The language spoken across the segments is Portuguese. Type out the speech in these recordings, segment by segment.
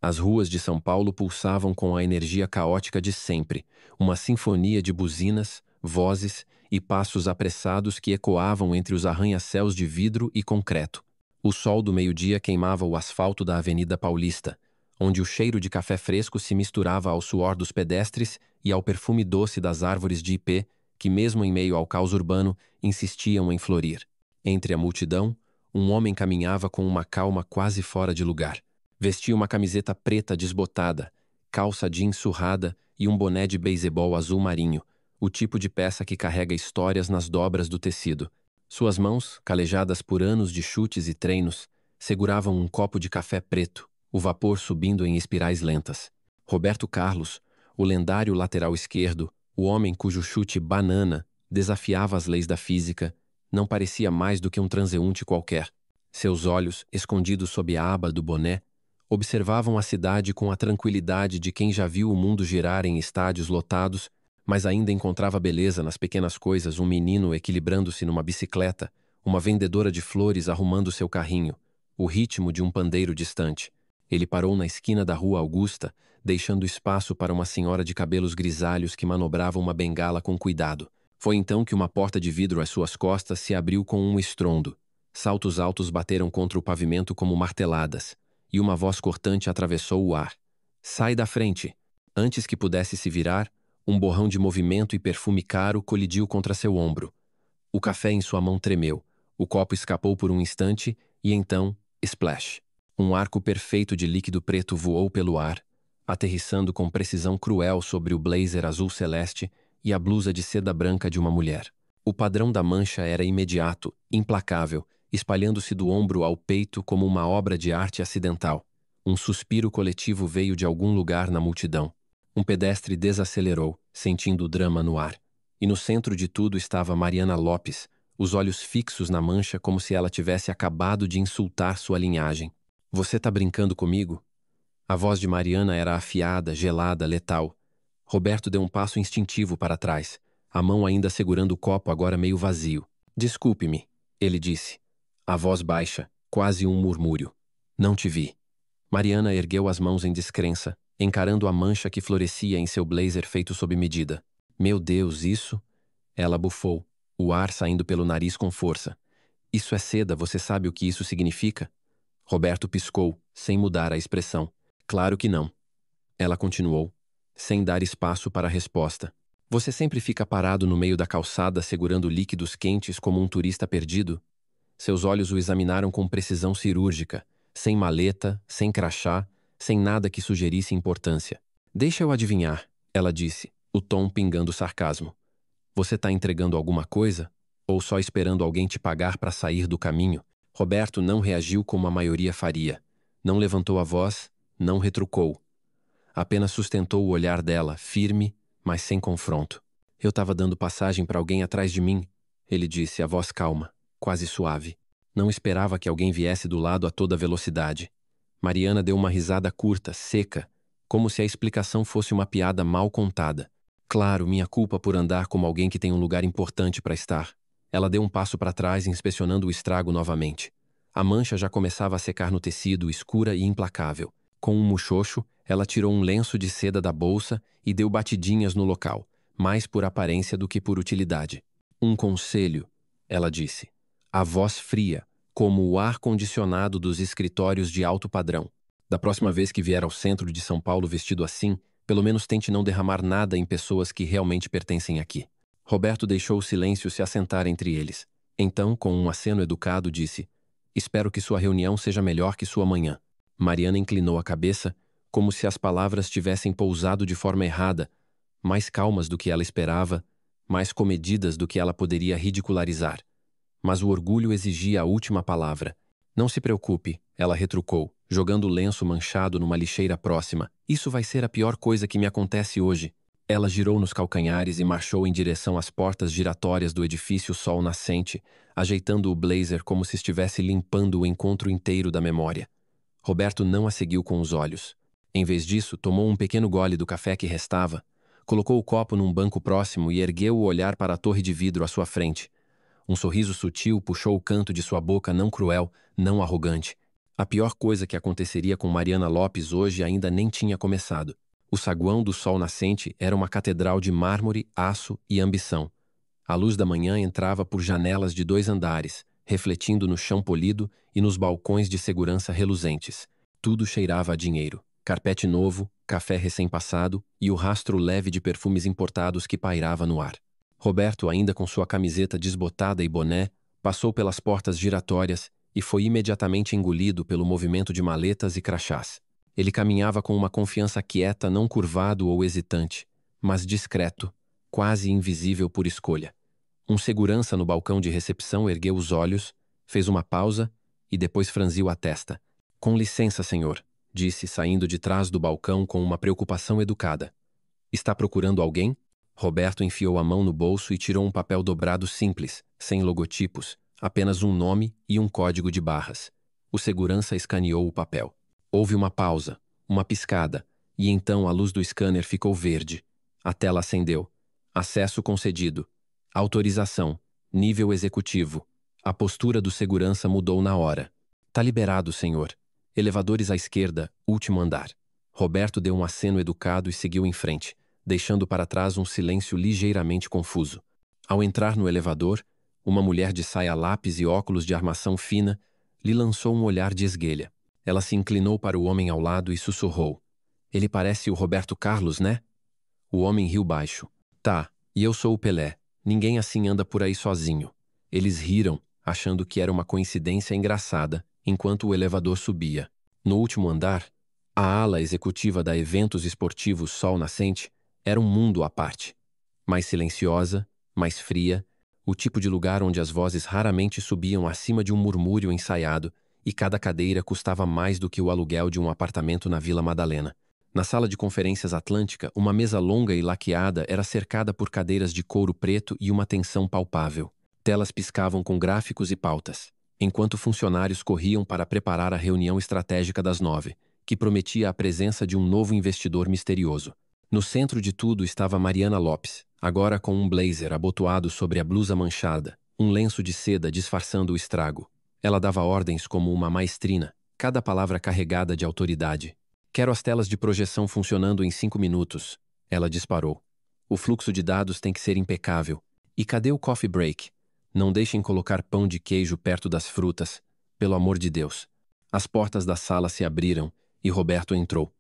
As ruas de São Paulo pulsavam com a energia caótica de sempre, uma sinfonia de buzinas, vozes e passos apressados que ecoavam entre os arranha-céus de vidro e concreto. O sol do meio-dia queimava o asfalto da Avenida Paulista, onde o cheiro de café fresco se misturava ao suor dos pedestres e ao perfume doce das árvores de ipê, que mesmo em meio ao caos urbano, insistiam em florir. Entre a multidão, um homem caminhava com uma calma quase fora de lugar. Vestia uma camiseta preta desbotada, calça jeans surrada e um boné de beisebol azul marinho, o tipo de peça que carrega histórias nas dobras do tecido. Suas mãos, calejadas por anos de chutes e treinos, seguravam um copo de café preto, o vapor subindo em espirais lentas. Roberto Carlos, o lendário lateral esquerdo, o homem cujo chute banana desafiava as leis da física, não parecia mais do que um transeunte qualquer. Seus olhos, escondidos sob a aba do boné, observavam a cidade com a tranquilidade de quem já viu o mundo girar em estádios lotados, mas ainda encontrava beleza nas pequenas coisas, um menino equilibrando-se numa bicicleta, uma vendedora de flores arrumando seu carrinho, o ritmo de um pandeiro distante. Ele parou na esquina da Rua Augusta, deixando espaço para uma senhora de cabelos grisalhos que manobrava uma bengala com cuidado. Foi então que uma porta de vidro às suas costas se abriu com um estrondo. Saltos altos bateram contra o pavimento como marteladas, e uma voz cortante atravessou o ar. "Sai da frente!" Antes que pudesse se virar, um borrão de movimento e perfume caro colidiu contra seu ombro. O café em sua mão tremeu. O copo escapou por um instante e então, splash! Um arco perfeito de líquido preto voou pelo ar, aterrissando com precisão cruel sobre o blazer azul celeste e a blusa de seda branca de uma mulher. O padrão da mancha era imediato, implacável, espalhando-se do ombro ao peito como uma obra de arte acidental. Um suspiro coletivo veio de algum lugar na multidão. Um pedestre desacelerou, sentindo o drama no ar. E no centro de tudo estava Mariana Lopes, os olhos fixos na mancha como se ela tivesse acabado de insultar sua linhagem. "Você tá brincando comigo?" A voz de Mariana era afiada, gelada, letal. Roberto deu um passo instintivo para trás, a mão ainda segurando o copo agora meio vazio. "Desculpe-me", ele disse. A voz baixa, quase um murmúrio. "Não te vi." Mariana ergueu as mãos em descrença, encarando a mancha que florescia em seu blazer feito sob medida. "Meu Deus, isso?" Ela bufou, o ar saindo pelo nariz com força. "Isso é seda, você sabe o que isso significa?" Roberto piscou, sem mudar a expressão. "Claro que não." Ela continuou, sem dar espaço para a resposta. "Você sempre fica parado no meio da calçada segurando líquidos quentes como um turista perdido?" Seus olhos o examinaram com precisão cirúrgica, sem maleta, sem crachá, sem nada que sugerisse importância. "Deixa eu adivinhar", ela disse, o tom pingando sarcasmo. "Você tá entregando alguma coisa? Ou só esperando alguém te pagar para sair do caminho?" Roberto não reagiu como a maioria faria. Não levantou a voz, não retrucou. Apenas sustentou o olhar dela, firme, mas sem confronto. "Eu estava dando passagem para alguém atrás de mim", ele disse, a voz calma, quase suave. Não esperava que alguém viesse do lado a toda velocidade. Mariana deu uma risada curta, seca, como se a explicação fosse uma piada mal contada. "Claro, minha culpa por andar como alguém que tem um lugar importante para estar." Ela deu um passo para trás, inspecionando o estrago novamente. A mancha já começava a secar no tecido, escura e implacável. Com um muxoxo, ela tirou um lenço de seda da bolsa e deu batidinhas no local, mais por aparência do que por utilidade. "Um conselho", ela disse. A voz fria, como o ar-condicionado dos escritórios de alto padrão. "Da próxima vez que vier ao centro de São Paulo vestido assim, pelo menos tente não derramar nada em pessoas que realmente pertencem aqui." Roberto deixou o silêncio se assentar entre eles. Então, com um aceno educado, disse: "Espero que sua reunião seja melhor que sua manhã." Mariana inclinou a cabeça, como se as palavras tivessem pousado de forma errada, mais calmas do que ela esperava, mais comedidas do que ela poderia ridicularizar. Mas o orgulho exigia a última palavra. "Não se preocupe", ela retrucou, jogando o lenço manchado numa lixeira próxima. "Isso vai ser a pior coisa que me acontece hoje." Ela girou nos calcanhares e marchou em direção às portas giratórias do edifício Sol Nascente, ajeitando o blazer como se estivesse limpando o encontro inteiro da memória. Roberto não a seguiu com os olhos. Em vez disso, tomou um pequeno gole do café que restava, colocou o copo num banco próximo e ergueu o olhar para a torre de vidro à sua frente. Um sorriso sutil puxou o canto de sua boca, não cruel, não arrogante. A pior coisa que aconteceria com Mariana Lopes hoje ainda nem tinha começado. O saguão do sol nascente era uma catedral de mármore, aço e ambição. A luz da manhã entrava por janelas de 2 andares, refletindo no chão polido e nos balcões de segurança reluzentes. Tudo cheirava a dinheiro. Carpete novo, café recém-passado e o rastro leve de perfumes importados que pairava no ar. Roberto, ainda com sua camiseta desbotada e boné, passou pelas portas giratórias e foi imediatamente engolido pelo movimento de maletas e crachás. Ele caminhava com uma confiança quieta, não curvado ou hesitante, mas discreto, quase invisível por escolha. Um segurança no balcão de recepção ergueu os olhos, fez uma pausa e depois franziu a testa. "Com licença, senhor", disse, saindo de trás do balcão com uma preocupação educada. "Está procurando alguém?" Roberto enfiou a mão no bolso e tirou um papel dobrado simples, sem logotipos, apenas um nome e um código de barras. O segurança escaneou o papel. Houve uma pausa, uma piscada, e então a luz do scanner ficou verde. A tela acendeu. Acesso concedido. Autorização. Nível executivo. A postura do segurança mudou na hora. "Tá liberado, senhor. Elevadores à esquerda, último andar." Roberto deu um aceno educado e seguiu em frente, deixando para trás um silêncio ligeiramente confuso. Ao entrar no elevador, uma mulher de saia lápis e óculos de armação fina lhe lançou um olhar de esguelha. Ela se inclinou para o homem ao lado e sussurrou: "Ele parece o Roberto Carlos, né?" O homem riu baixo. "Tá, e eu sou o Pelé. Ninguém assim anda por aí sozinho." Eles riram, achando que era uma coincidência engraçada, enquanto o elevador subia. No último andar, a ala executiva da Eventos Esportivos Sol Nascente era um mundo à parte. Mais silenciosa, mais fria, o tipo de lugar onde as vozes raramente subiam acima de um murmúrio ensaiado e cada cadeira custava mais do que o aluguel de um apartamento na Vila Madalena. Na sala de conferências Atlântica, uma mesa longa e laqueada era cercada por cadeiras de couro preto e uma tensão palpável. Telas piscavam com gráficos e pautas, enquanto funcionários corriam para preparar a reunião estratégica das 9, que prometia a presença de um novo investidor misterioso. No centro de tudo estava Mariana Lopes, agora com um blazer abotoado sobre a blusa manchada, um lenço de seda disfarçando o estrago. Ela dava ordens como uma maestrina, cada palavra carregada de autoridade. "Quero as telas de projeção funcionando em 5 minutos", ela disparou. "O fluxo de dados tem que ser impecável. E cadê o coffee break? Não deixem colocar pão de queijo perto das frutas. Pelo amor de Deus." As portas da sala se abriram e Roberto entrou.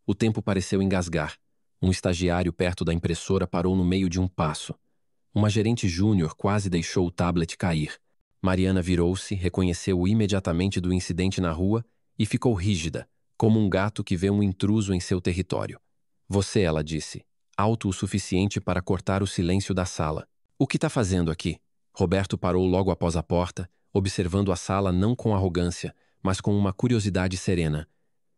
O tempo pareceu engasgar. Um estagiário perto da impressora parou no meio de um passo. Uma gerente júnior quase deixou o tablet cair. Mariana virou-se, reconheceu-o imediatamente do incidente na rua e ficou rígida, como um gato que vê um intruso em seu território. "Você", ela disse, alto o suficiente para cortar o silêncio da sala. "O que está fazendo aqui?" Roberto parou logo após a porta, observando a sala não com arrogância, mas com uma curiosidade serena.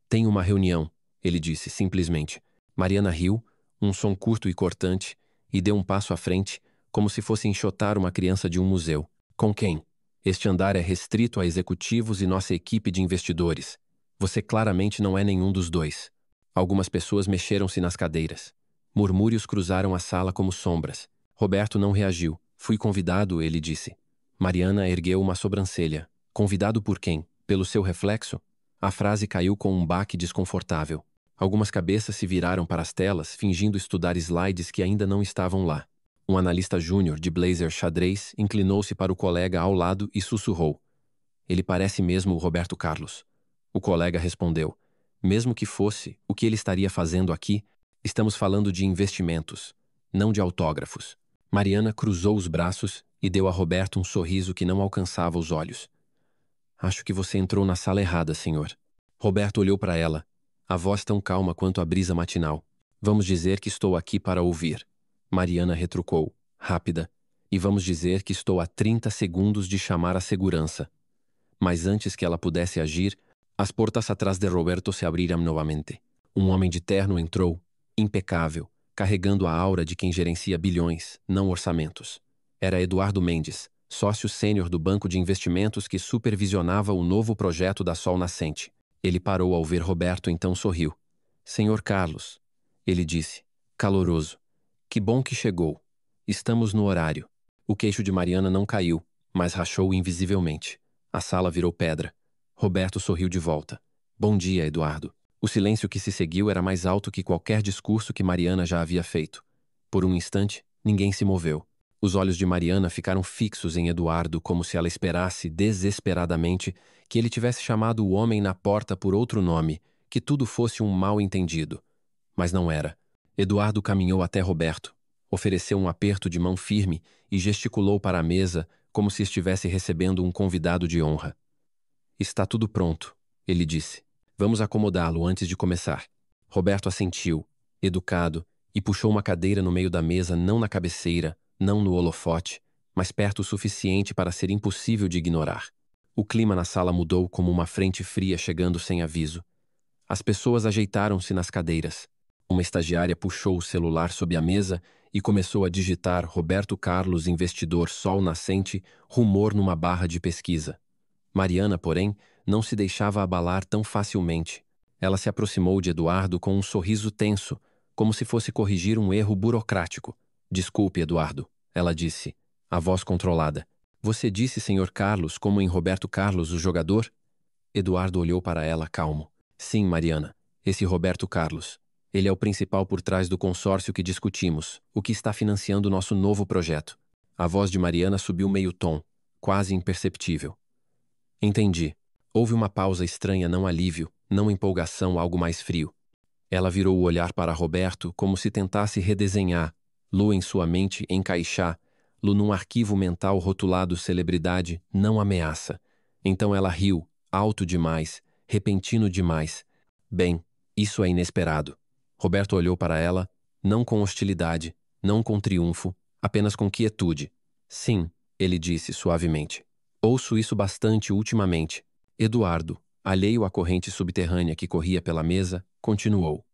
"Tenho uma reunião", ele disse simplesmente. Mariana riu, um som curto e cortante, e deu um passo à frente, como se fosse enxotar uma criança de um museu. "Com quem?" "Este andar é restrito a executivos e nossa equipe de investidores. Você claramente não é nenhum dos dois." Algumas pessoas mexeram-se nas cadeiras. Murmúrios cruzaram a sala como sombras. Roberto não reagiu. "Fui convidado", ele disse. Mariana ergueu uma sobrancelha. "Convidado por quem? Pelo seu reflexo?" A frase caiu com um baque desconfortável. Algumas cabeças se viraram para as telas, fingindo estudar slides que ainda não estavam lá. Um analista júnior de blazer xadrez inclinou-se para o colega ao lado e sussurrou: "Ele parece mesmo o Roberto Carlos." O colega respondeu: "Mesmo que fosse, o que ele estaria fazendo aqui? Estamos falando de investimentos, não de autógrafos." Mariana cruzou os braços e deu a Roberto um sorriso que não alcançava os olhos. "Acho que você entrou na sala errada, senhor." Roberto olhou para ela, a voz tão calma quanto a brisa matinal. "Vamos dizer que estou aqui para ouvir." Mariana retrucou, rápida. "E vamos dizer que estou a 30 segundos de chamar a segurança." Mas antes que ela pudesse agir, as portas atrás de Roberto se abriram novamente. Um homem de terno entrou, impecável, carregando a aura de quem gerencia bilhões, não orçamentos. Era Eduardo Mendes, sócio sênior do banco de investimentos que supervisionava o novo projeto da Sol Nascente. Ele parou ao ver Roberto, então sorriu. "Senhor Carlos", ele disse, caloroso. "Que bom que chegou. Estamos no horário." O queixo de Mariana não caiu, mas rachou invisivelmente. A sala virou pedra. Roberto sorriu de volta. Bom dia, Eduardo. O silêncio que se seguiu era mais alto que qualquer discurso que Mariana já havia feito. Por um instante, ninguém se moveu. Os olhos de Mariana ficaram fixos em Eduardo como se ela esperasse desesperadamente que ele tivesse chamado o homem na porta por outro nome, que tudo fosse um mal-entendido. Mas não era. Eduardo caminhou até Roberto, ofereceu um aperto de mão firme e gesticulou para a mesa como se estivesse recebendo um convidado de honra. Está tudo pronto, ele disse. Vamos acomodá-lo antes de começar. Roberto assentiu, educado, e puxou uma cadeira no meio da mesa, não na cabeceira, não no holofote, mas perto o suficiente para ser impossível de ignorar. O clima na sala mudou como uma frente fria chegando sem aviso. As pessoas ajeitaram-se nas cadeiras. Uma estagiária puxou o celular sob a mesa e começou a digitar Roberto Carlos Investidor Sol Nascente rumor numa barra de pesquisa. Mariana, porém, não se deixava abalar tão facilmente. Ela se aproximou de Eduardo com um sorriso tenso, como se fosse corrigir um erro burocrático. Desculpe, Eduardo, ela disse, a voz controlada. Você disse Senhor Carlos como em Roberto Carlos, o jogador? Eduardo olhou para ela calmo. Sim, Mariana, esse Roberto Carlos. Ele é o principal por trás do consórcio que discutimos, o que está financiando nosso novo projeto. A voz de Mariana subiu meio tom, quase imperceptível. Entendi. Houve uma pausa estranha, não alívio, não empolgação, algo mais frio. Ela virou o olhar para Roberto como se tentasse redesenhar, Lu em sua mente encaixar, Lu num arquivo mental rotulado celebridade, não ameaça. Então ela riu, alto demais, repentino demais. Bem, isso é inesperado. Roberto olhou para ela, não com hostilidade, não com triunfo, apenas com quietude. Sim, ele disse suavemente. Ouço isso bastante ultimamente. Eduardo, alheio à corrente subterrânea que corria pela mesa, continuou.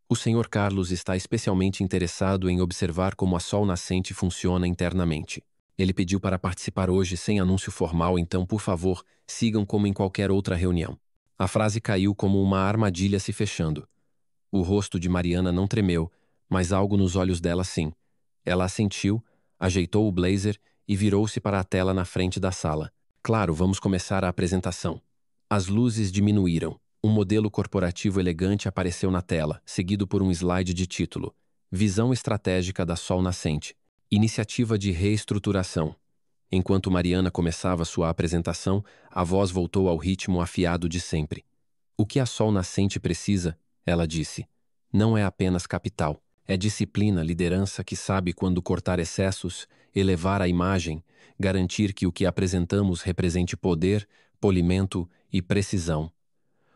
O Sr. Carlos está especialmente interessado em observar como a Sol Nascente funciona internamente. Ele pediu para participar hoje sem anúncio formal, então, por favor, sigam como em qualquer outra reunião. A frase caiu como uma armadilha se fechando. O rosto de Mariana não tremeu, mas algo nos olhos dela sim. Ela assentiu, ajeitou o blazer e virou-se para a tela na frente da sala. Claro, vamos começar a apresentação. As luzes diminuíram. Um modelo corporativo elegante apareceu na tela, seguido por um slide de título. Visão estratégica da Sol Nascente. Iniciativa de reestruturação. Enquanto Mariana começava sua apresentação, a voz voltou ao ritmo afiado de sempre. O que a Sol Nascente precisa, ela disse, não é apenas capital. É disciplina, liderança que sabe quando cortar excessos, elevar a imagem, garantir que o que apresentamos represente poder, polimento e precisão.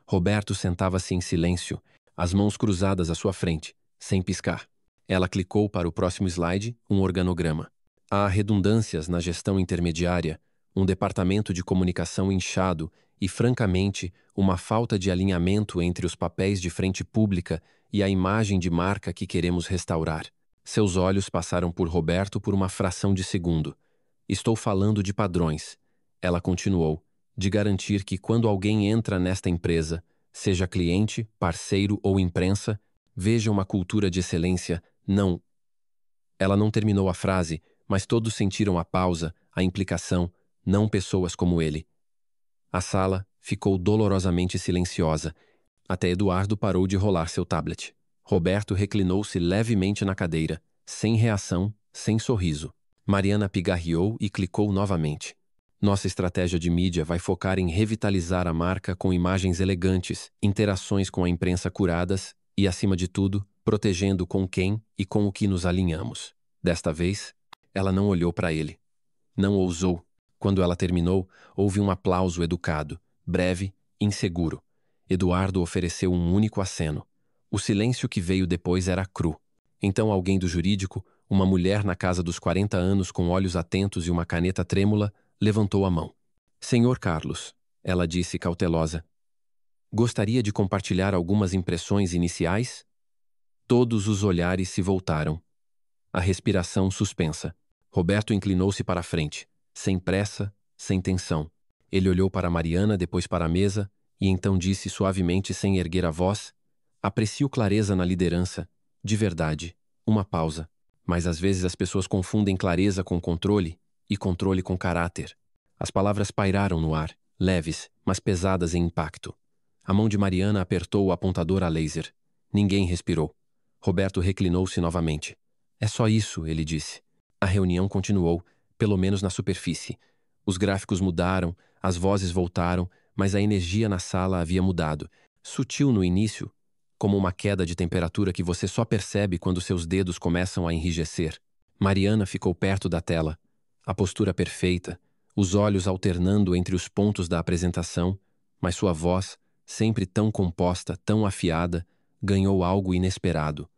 Roberto sentava-se em silêncio, as mãos cruzadas à sua frente, sem piscar. Ela clicou para o próximo slide, um organograma. Há redundâncias na gestão intermediária, um departamento de comunicação inchado e, francamente, uma falta de alinhamento entre os papéis de frente pública e a imagem de marca que queremos restaurar. Seus olhos passaram por Roberto por uma fração de segundo. Estou falando de padrões. Ela continuou, de garantir que quando alguém entra nesta empresa, seja cliente, parceiro ou imprensa, veja uma cultura de excelência, não. Ela não terminou a frase, mas todos sentiram a pausa, a implicação, não pessoas como ele. A sala ficou dolorosamente silenciosa, até Eduardo parou de rolar seu tablet. Roberto reclinou-se levemente na cadeira, sem reação, sem sorriso. Mariana pigarreou e clicou novamente. Nossa estratégia de mídia vai focar em revitalizar a marca com imagens elegantes, interações com a imprensa curadas e, acima de tudo, protegendo com quem e com o que nos alinhamos. Desta vez, ela não olhou para ele. Não ousou. Quando ela terminou, houve um aplauso educado, breve, inseguro. Eduardo ofereceu um único aceno. O silêncio que veio depois era cru. Então alguém do jurídico, uma mulher na casa dos 40 anos com olhos atentos e uma caneta trêmula, levantou a mão. Senhor Carlos, ela disse cautelosa. Gostaria de compartilhar algumas impressões iniciais? Todos os olhares se voltaram. A respiração suspensa. Roberto inclinou-se para a frente, sem pressa, sem tensão. Ele olhou para Mariana, depois para a mesa, e então disse suavemente sem erguer a voz: aprecio clareza na liderança. De verdade. Uma pausa. Mas às vezes as pessoas confundem clareza com controle e controle com caráter. As palavras pairaram no ar, leves, mas pesadas em impacto. A mão de Mariana apertou o apontador a laser. Ninguém respirou. Roberto reclinou-se novamente. É só isso, ele disse. A reunião continuou, pelo menos na superfície. Os gráficos mudaram, as vozes voltaram, mas a energia na sala havia mudado. Sutil no início, como uma queda de temperatura que você só percebe quando seus dedos começam a enrijecer. Mariana ficou perto da tela. A postura perfeita, os olhos alternando entre os pontos da apresentação, mas sua voz, sempre tão composta, tão afiada, ganhou algo inesperado.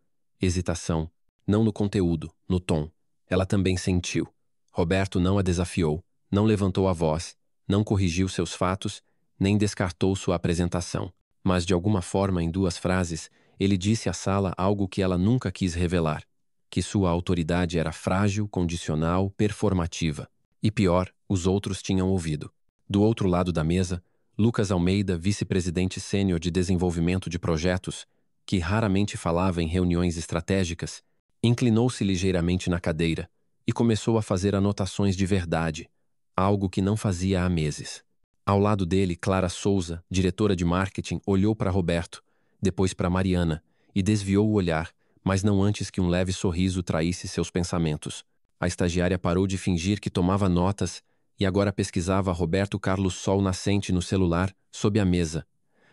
Hesitação, não no conteúdo, no tom. Ela também sentiu. Roberto não a desafiou, não levantou a voz, não corrigiu seus fatos, nem descartou sua apresentação. Mas, de alguma forma, em 2 frases, ele disse à sala algo que ela nunca quis revelar: que sua autoridade era frágil, condicional, performativa. E pior, os outros tinham ouvido. Do outro lado da mesa, Lucas Almeida, vice-presidente sênior de desenvolvimento de projetos, que raramente falava em reuniões estratégicas, inclinou-se ligeiramente na cadeira e começou a fazer anotações de verdade, algo que não fazia há meses. Ao lado dele, Clara Souza, diretora de marketing, olhou para Roberto, depois para Mariana, e desviou o olhar, mas não antes que um leve sorriso traísse seus pensamentos. A estagiária parou de fingir que tomava notas e agora pesquisava Roberto Carlos Sol Nascente no celular, sob a mesa.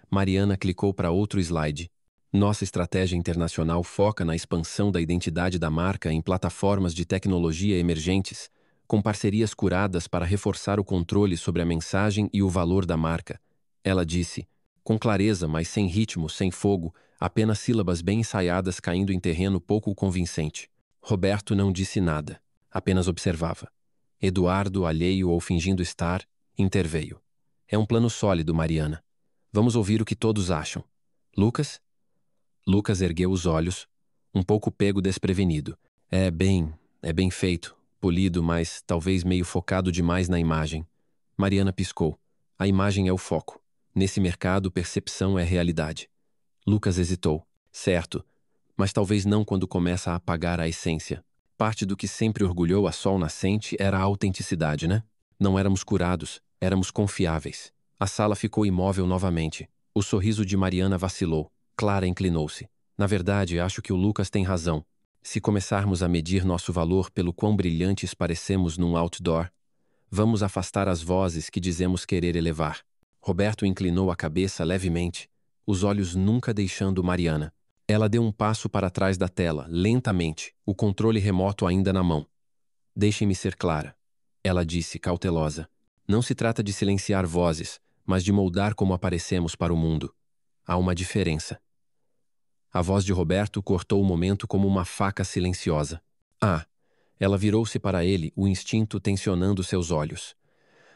Mariana clicou para outro slide. Nossa estratégia internacional foca na expansão da identidade da marca em plataformas de tecnologia emergentes, com parcerias curadas para reforçar o controle sobre a mensagem e o valor da marca. Ela disse, com clareza, mas sem ritmo, sem fogo, apenas sílabas bem ensaiadas caindo em terreno pouco convincente. Roberto não disse nada, apenas observava. Eduardo, alheio ou fingindo estar, interveio. É um plano sólido, Mariana. Vamos ouvir o que todos acham. Lucas? Lucas ergueu os olhos, um pouco pego desprevenido. É bem feito, polido, mas talvez meio focado demais na imagem. Mariana piscou. A imagem é o foco. Nesse mercado, percepção é realidade. Lucas hesitou. Certo, mas talvez não quando começa a apagar a essência. Parte do que sempre orgulhou a Sol Nascente era a autenticidade, né? Não éramos curados, éramos confiáveis. A sala ficou imóvel novamente. O sorriso de Mariana vacilou. Clara inclinou-se. Na verdade, acho que o Lucas tem razão. Se começarmos a medir nosso valor pelo quão brilhantes parecemos num outdoor, vamos afastar as vozes que dizemos querer elevar. Roberto inclinou a cabeça levemente, os olhos nunca deixando Mariana. Ela deu um passo para trás da tela, lentamente, o controle remoto ainda na mão. Deixem-me ser clara, ela disse, cautelosa. Não se trata de silenciar vozes, mas de moldar como aparecemos para o mundo. Há uma diferença. A voz de Roberto cortou o momento como uma faca silenciosa. Ah! Ela virou-se para ele, o instinto tensionando seus olhos.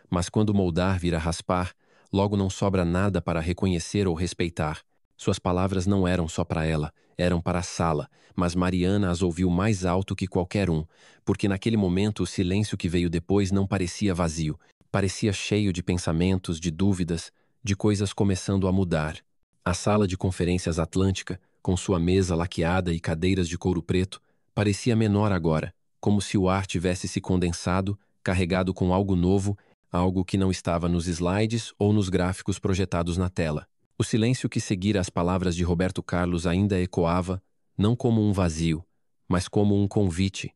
Mas quando moldar vira raspar, logo não sobra nada para reconhecer ou respeitar. Suas palavras não eram só para ela, eram para a sala, mas Mariana as ouviu mais alto que qualquer um, porque naquele momento o silêncio que veio depois não parecia vazio, parecia cheio de pensamentos, de dúvidas, de coisas começando a mudar. A sala de conferências Atlântica, com sua mesa laqueada e cadeiras de couro preto, parecia menor agora, como se o ar tivesse se condensado, carregado com algo novo, algo que não estava nos slides ou nos gráficos projetados na tela. O silêncio que seguira as palavras de Roberto Carlos ainda ecoava, não como um vazio, mas como um convite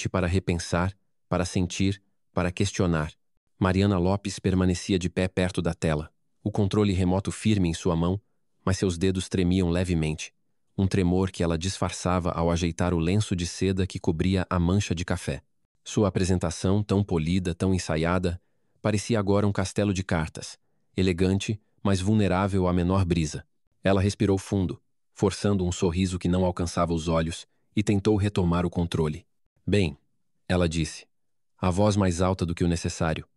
para repensar, para sentir, para questionar. Mariana Lopes permanecia de pé perto da tela, o controle remoto firme em sua mão, mas seus dedos tremiam levemente, um tremor que ela disfarçava ao ajeitar o lenço de seda que cobria a mancha de café. Sua apresentação, tão polida, tão ensaiada, parecia agora um castelo de cartas, elegante, mas vulnerável à menor brisa. Ela respirou fundo, forçando um sorriso que não alcançava os olhos, e tentou retomar o controle. Bem, ela disse, a voz mais alta do que o necessário.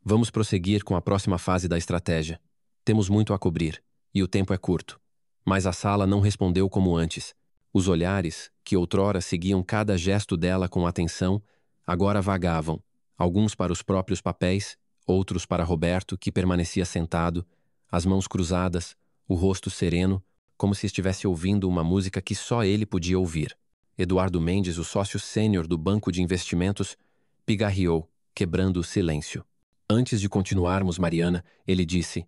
Vamos prosseguir com a próxima fase da estratégia. Temos muito a cobrir, e o tempo é curto. Mas a sala não respondeu como antes. Os olhares, que outrora seguiam cada gesto dela com atenção, agora vagavam, alguns para os próprios papéis, outros para Roberto, que permanecia sentado, as mãos cruzadas, o rosto sereno, como se estivesse ouvindo uma música que só ele podia ouvir. Eduardo Mendes, o sócio sênior do banco de investimentos, pigarreou, quebrando o silêncio. Antes de continuarmos, Mariana, ele disse,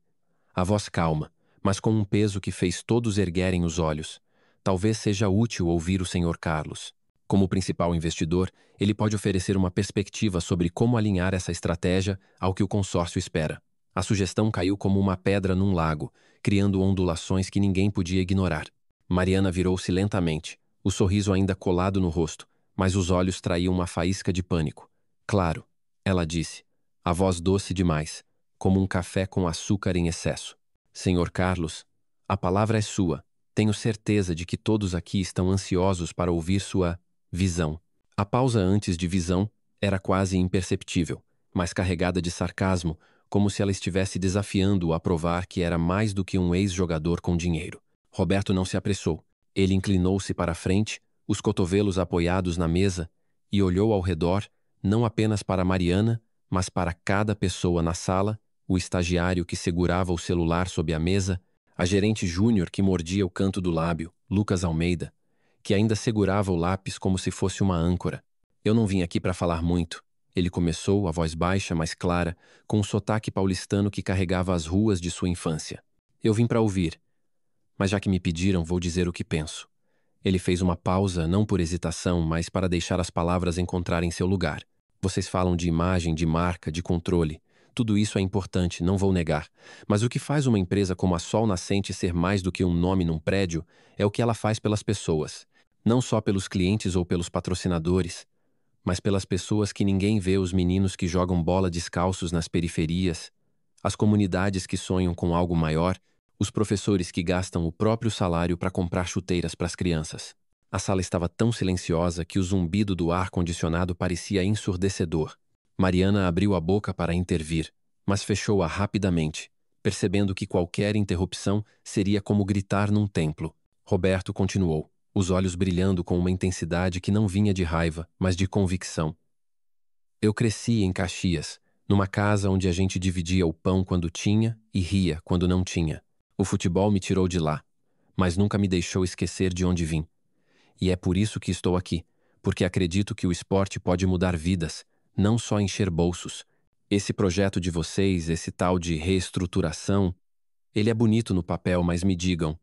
a voz calma, mas com um peso que fez todos erguerem os olhos. Talvez seja útil ouvir o Sr. Carlos. Como principal investidor, ele pode oferecer uma perspectiva sobre como alinhar essa estratégia ao que o consórcio espera. A sugestão caiu como uma pedra num lago, criando ondulações que ninguém podia ignorar. Mariana virou-se lentamente, o sorriso ainda colado no rosto, mas os olhos traíam uma faísca de pânico. Claro, ela disse, a voz doce demais, como um café com açúcar em excesso. Senhor Carlos, a palavra é sua. Tenho certeza de que todos aqui estão ansiosos para ouvir sua visão. A pausa antes de visão era quase imperceptível, mas carregada de sarcasmo, como se ela estivesse desafiando-o a provar que era mais do que um ex-jogador com dinheiro. Roberto não se apressou. Ele inclinou-se para a frente, os cotovelos apoiados na mesa, e olhou ao redor, não apenas para Mariana, mas para cada pessoa na sala, o estagiário que segurava o celular sob a mesa, a gerente júnior que mordia o canto do lábio, Lucas Almeida, que ainda segurava o lápis como se fosse uma âncora. Eu não vim aqui para falar muito. Ele começou, a voz baixa, mas clara, com um sotaque paulistano que carregava as ruas de sua infância. Eu vim para ouvir, mas já que me pediram, vou dizer o que penso. Ele fez uma pausa, não por hesitação, mas para deixar as palavras encontrarem seu lugar. Vocês falam de imagem, de marca, de controle. Tudo isso é importante, não vou negar. Mas o que faz uma empresa como a Sol Nascente ser mais do que um nome num prédio é o que ela faz pelas pessoas. Não só pelos clientes ou pelos patrocinadores, mas pelas pessoas que ninguém vê, os meninos que jogam bola descalços nas periferias, as comunidades que sonham com algo maior, os professores que gastam o próprio salário para comprar chuteiras para as crianças. A sala estava tão silenciosa que o zumbido do ar-condicionado parecia ensurdecedor. Mariana abriu a boca para intervir, mas fechou-a rapidamente, percebendo que qualquer interrupção seria como gritar num templo. Roberto continuou, os olhos brilhando com uma intensidade que não vinha de raiva, mas de convicção. Eu cresci em Caxias, numa casa onde a gente dividia o pão quando tinha e ria quando não tinha. O futebol me tirou de lá, mas nunca me deixou esquecer de onde vim. E é por isso que estou aqui, porque acredito que o esporte pode mudar vidas, não só encher bolsos. Esse projeto de vocês, esse tal de reestruturação, ele é bonito no papel, mas me digam,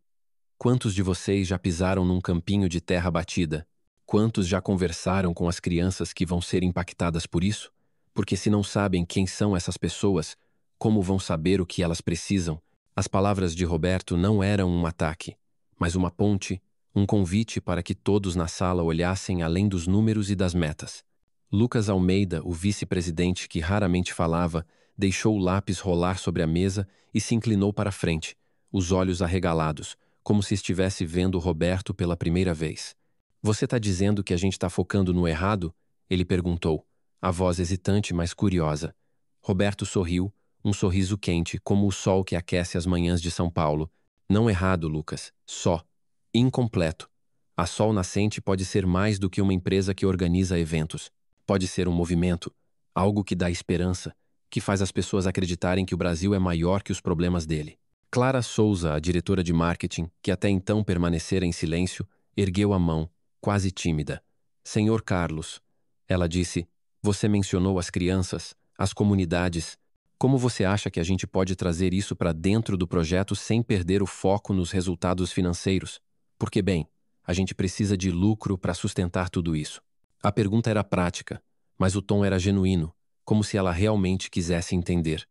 quantos de vocês já pisaram num campinho de terra batida? Quantos já conversaram com as crianças que vão ser impactadas por isso? Porque se não sabem quem são essas pessoas, como vão saber o que elas precisam? As palavras de Roberto não eram um ataque, mas uma ponte, um convite para que todos na sala olhassem além dos números e das metas. Lucas Almeida, o vice-presidente que raramente falava, deixou o lápis rolar sobre a mesa e se inclinou para a frente, os olhos arregalados, como se estivesse vendo Roberto pela primeira vez. Você está dizendo que a gente está focando no errado? Ele perguntou, a voz hesitante, mas curiosa. Roberto sorriu, um sorriso quente, como o sol que aquece as manhãs de São Paulo. Não errado, Lucas. Só. Incompleto. A Sol Nascente pode ser mais do que uma empresa que organiza eventos. Pode ser um movimento, algo que dá esperança, que faz as pessoas acreditarem que o Brasil é maior que os problemas dele. Clara Souza, a diretora de marketing, que até então permanecera em silêncio, ergueu a mão, quase tímida. Senhor Carlos, ela disse, você mencionou as crianças, as comunidades. Como você acha que a gente pode trazer isso para dentro do projeto sem perder o foco nos resultados financeiros? Porque, bem, a gente precisa de lucro para sustentar tudo isso. A pergunta era prática, mas o tom era genuíno, como se ela realmente quisesse entender.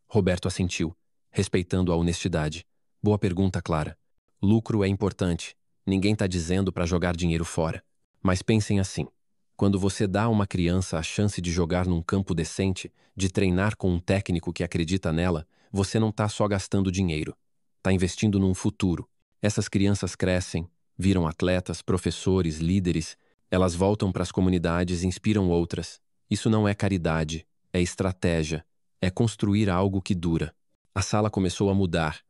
Roberto assentiu, respeitando a honestidade. Boa pergunta, Clara. Lucro é importante. Ninguém está dizendo para jogar dinheiro fora. Mas pensem assim. Quando você dá a uma criança a chance de jogar num campo decente, de treinar com um técnico que acredita nela, você não está só gastando dinheiro. Está investindo num futuro. Essas crianças crescem, viram atletas, professores, líderes. Elas voltam para as comunidades e inspiram outras. Isso não é caridade, é estratégia. É construir algo que dura. A sala começou a mudar,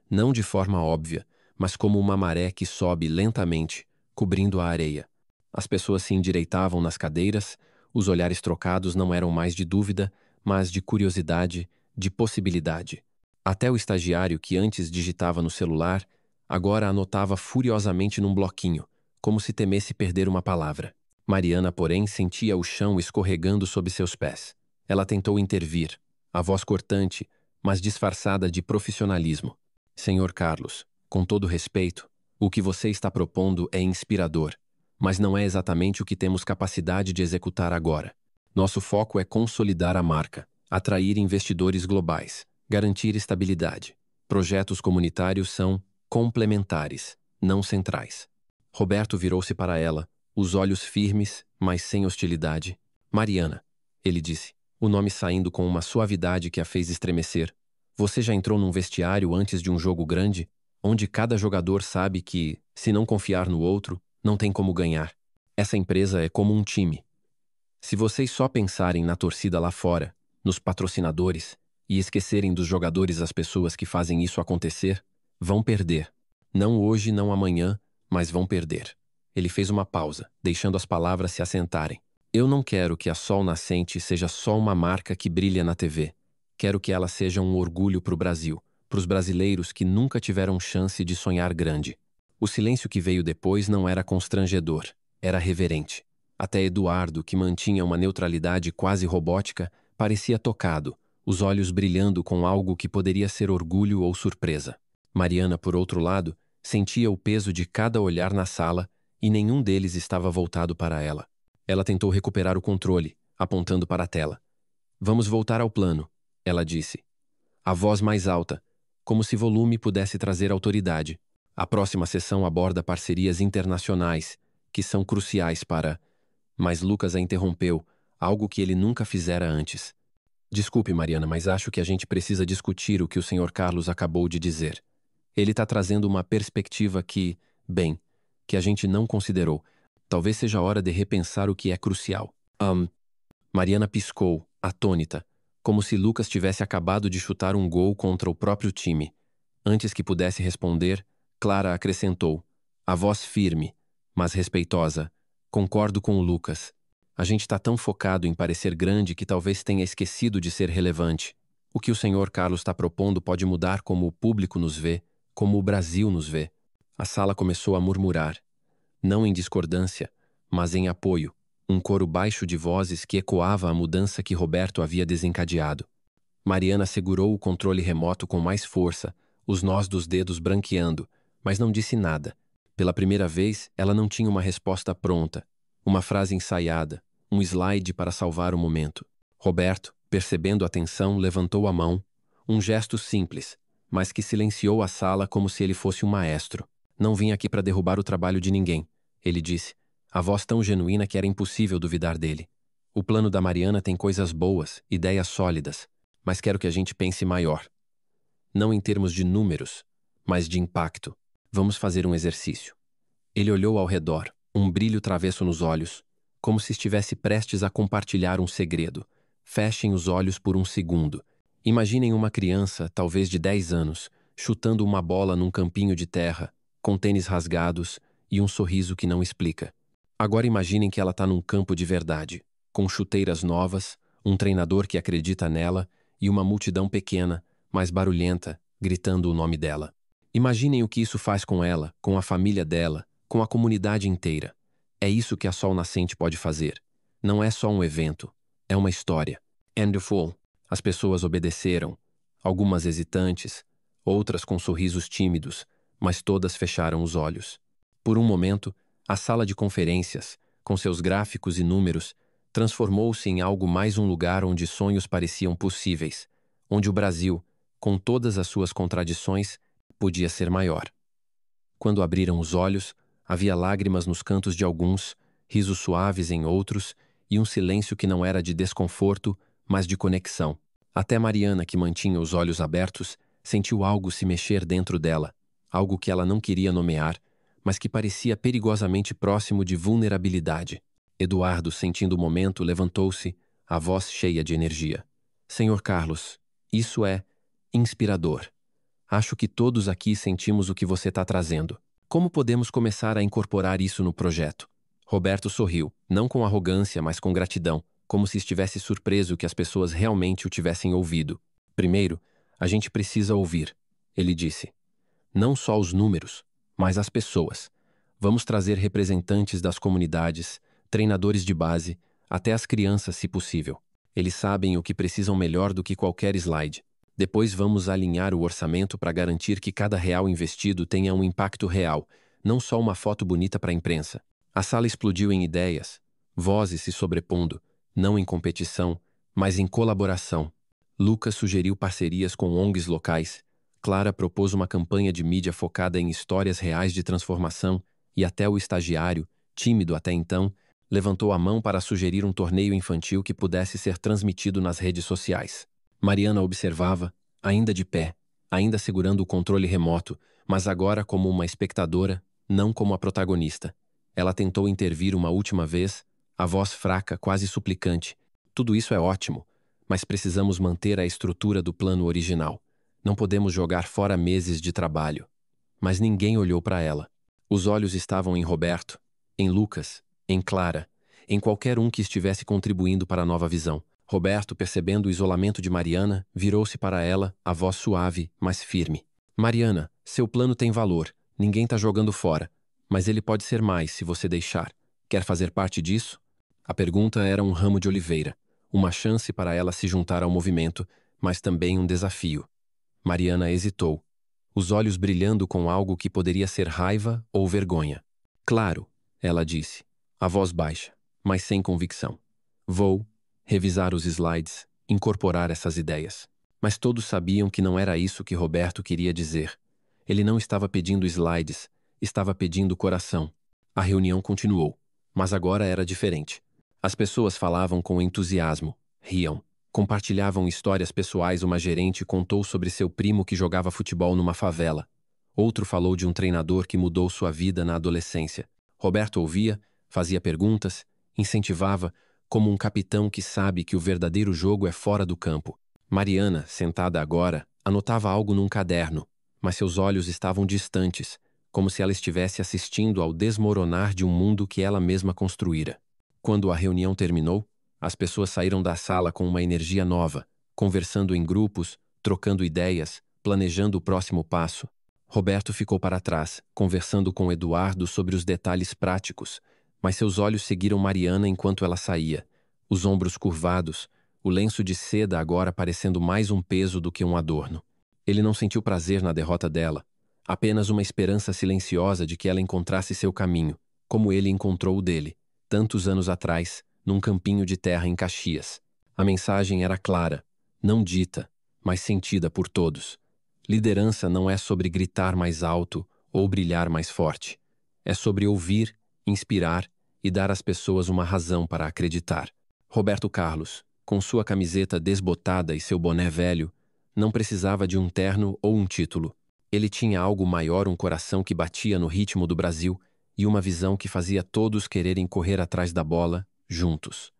não de forma óbvia, mas como uma maré que sobe lentamente, cobrindo a areia. As pessoas se endireitavam nas cadeiras, os olhares trocados não eram mais de dúvida, mas de curiosidade, de possibilidade. Até o estagiário que antes digitava no celular, agora anotava furiosamente num bloquinho, como se temesse perder uma palavra. Mariana, porém, sentia o chão escorregando sob seus pés. Ela tentou intervir. A voz cortante, mas disfarçada de profissionalismo. Senhor Carlos, com todo respeito, o que você está propondo é inspirador, mas não é exatamente o que temos capacidade de executar agora. Nosso foco é consolidar a marca, atrair investidores globais, garantir estabilidade. Projetos comunitários são complementares, não centrais. Roberto virou-se para ela, os olhos firmes, mas sem hostilidade. Mariana, ele disse, o nome saindo com uma suavidade que a fez estremecer. Você já entrou num vestiário antes de um jogo grande, onde cada jogador sabe que, se não confiar no outro, não tem como ganhar. Essa empresa é como um time. Se vocês só pensarem na torcida lá fora, nos patrocinadores, e esquecerem dos jogadores as pessoas que fazem isso acontecer, vão perder. Não hoje, não amanhã, mas vão perder. Ele fez uma pausa, deixando as palavras se assentarem. Eu não quero que a Sol Nascente seja só uma marca que brilha na TV. Quero que ela seja um orgulho para o Brasil, para os brasileiros que nunca tiveram chance de sonhar grande. O silêncio que veio depois não era constrangedor, era reverente. Até Eduardo, que mantinha uma neutralidade quase robótica, parecia tocado, os olhos brilhando com algo que poderia ser orgulho ou surpresa. Mariana, por outro lado, sentia o peso de cada olhar na sala e nenhum deles estava voltado para ela. Ela tentou recuperar o controle, apontando para a tela. Vamos voltar ao plano, ela disse. A voz mais alta, como se volume pudesse trazer autoridade. A próxima sessão aborda parcerias internacionais, que são cruciais para... Mas Lucas a interrompeu, algo que ele nunca fizera antes. Desculpe, Mariana, mas acho que a gente precisa discutir o que o Sr. Carlos acabou de dizer. Ele está trazendo uma perspectiva que, bem, que a gente não considerou. Talvez seja a hora de repensar o que é crucial. Mariana piscou, atônita, como se Lucas tivesse acabado de chutar um gol contra o próprio time. Antes que pudesse responder, Clara acrescentou, a voz firme, mas respeitosa. Concordo com o Lucas. A gente está tão focado em parecer grande que talvez tenha esquecido de ser relevante. O que o Sr. Carlos está propondo pode mudar como o público nos vê, como o Brasil nos vê. A sala começou a murmurar, não em discordância, mas em apoio, um coro baixo de vozes que ecoava a mudança que Roberto havia desencadeado. Mariana segurou o controle remoto com mais força, os nós dos dedos branqueando, mas não disse nada. Pela primeira vez, ela não tinha uma resposta pronta, uma frase ensaiada, um slide para salvar o momento. Roberto, percebendo a tensão, levantou a mão, um gesto simples, mas que silenciou a sala como se ele fosse um maestro. Não vim aqui para derrubar o trabalho de ninguém, ele disse, a voz tão genuína que era impossível duvidar dele. O plano da Mariana tem coisas boas, ideias sólidas, mas quero que a gente pense maior. Não em termos de números, mas de impacto. Vamos fazer um exercício. Ele olhou ao redor, um brilho travesso nos olhos, como se estivesse prestes a compartilhar um segredo. Fechem os olhos por um segundo. Imaginem uma criança, talvez de 10 anos, chutando uma bola num campinho de terra, com tênis rasgados e um sorriso que não explica. Agora imaginem que ela está num campo de verdade, com chuteiras novas, um treinador que acredita nela e uma multidão pequena, mas barulhenta, gritando o nome dela. Imaginem o que isso faz com ela, com a família dela, com a comunidade inteira. É isso que a Sol Nascente pode fazer. Não é só um evento, é uma história. And the Fool. As pessoas obedeceram, algumas hesitantes, outras com sorrisos tímidos, mas todas fecharam os olhos. Por um momento, a sala de conferências, com seus gráficos e números, transformou-se em algo mais um lugar onde sonhos pareciam possíveis, onde o Brasil, com todas as suas contradições, podia ser maior. Quando abriram os olhos, havia lágrimas nos cantos de alguns, risos suaves em outros e um silêncio que não era de desconforto, mas de conexão. Até Mariana, que mantinha os olhos abertos, sentiu algo se mexer dentro dela, algo que ela não queria nomear, mas que parecia perigosamente próximo de vulnerabilidade. Eduardo, sentindo o momento, levantou-se, a voz cheia de energia. Senhor Carlos, isso é inspirador. Acho que todos aqui sentimos o que você está trazendo. Como podemos começar a incorporar isso no projeto? Roberto sorriu, não com arrogância, mas com gratidão, como se estivesse surpreso que as pessoas realmente o tivessem ouvido. Primeiro, a gente precisa ouvir, ele disse. Não só os números, mas as pessoas. Vamos trazer representantes das comunidades, treinadores de base, até as crianças, se possível. Eles sabem o que precisam melhor do que qualquer slide. Depois vamos alinhar o orçamento para garantir que cada real investido tenha um impacto real, não só uma foto bonita para a imprensa. A sala explodiu em ideias, vozes se sobrepondo, não em competição, mas em colaboração. Lucas sugeriu parcerias com ONGs locais. Clara propôs uma campanha de mídia focada em histórias reais de transformação e até o estagiário, tímido até então, levantou a mão para sugerir um torneio infantil que pudesse ser transmitido nas redes sociais. Mariana observava, ainda de pé, ainda segurando o controle remoto, mas agora como uma espectadora, não como a protagonista. Ela tentou intervir uma última vez, a voz fraca, quase suplicante. Tudo isso é ótimo, mas precisamos manter a estrutura do plano original. Não podemos jogar fora meses de trabalho. Mas ninguém olhou para ela. Os olhos estavam em Roberto, em Lucas, em Clara, em qualquer um que estivesse contribuindo para a nova visão. Roberto, percebendo o isolamento de Mariana, virou-se para ela, a voz suave, mas firme. Mariana, seu plano tem valor. Ninguém está jogando fora. Mas ele pode ser mais se você deixar. Quer fazer parte disso? A pergunta era um ramo de oliveira. Uma chance para ela se juntar ao movimento, mas também um desafio. Mariana hesitou, os olhos brilhando com algo que poderia ser raiva ou vergonha. Claro, ela disse, a voz baixa, mas sem convicção. Vou revisar os slides, incorporar essas ideias. Mas todos sabiam que não era isso que Roberto queria dizer. Ele não estava pedindo slides, estava pedindo coração. A reunião continuou, mas agora era diferente. As pessoas falavam com entusiasmo, riam, compartilhavam histórias pessoais. Uma gerente contou sobre seu primo que jogava futebol numa favela. Outro falou de um treinador que mudou sua vida na adolescência. Roberto ouvia, fazia perguntas, incentivava, como um capitão que sabe que o verdadeiro jogo é fora do campo. Mariana, sentada agora, anotava algo num caderno, mas seus olhos estavam distantes, como se ela estivesse assistindo ao desmoronar de um mundo que ela mesma construíra. Quando a reunião terminou, as pessoas saíram da sala com uma energia nova, conversando em grupos, trocando ideias, planejando o próximo passo. Roberto ficou para trás, conversando com Eduardo sobre os detalhes práticos, mas seus olhos seguiram Mariana enquanto ela saía, os ombros curvados, o lenço de seda agora parecendo mais um peso do que um adorno. Ele não sentiu prazer na derrota dela, apenas uma esperança silenciosa de que ela encontrasse seu caminho, como ele encontrou o dele, tantos anos atrás, num campinho de terra em Caxias. A mensagem era clara, não dita, mas sentida por todos. Liderança não é sobre gritar mais alto ou brilhar mais forte. É sobre ouvir, inspirar e dar às pessoas uma razão para acreditar. Roberto Carlos, com sua camiseta desbotada e seu boné velho, não precisava de um terno ou um título. Ele tinha algo maior, um coração que batia no ritmo do Brasil e uma visão que fazia todos quererem correr atrás da bola, juntos.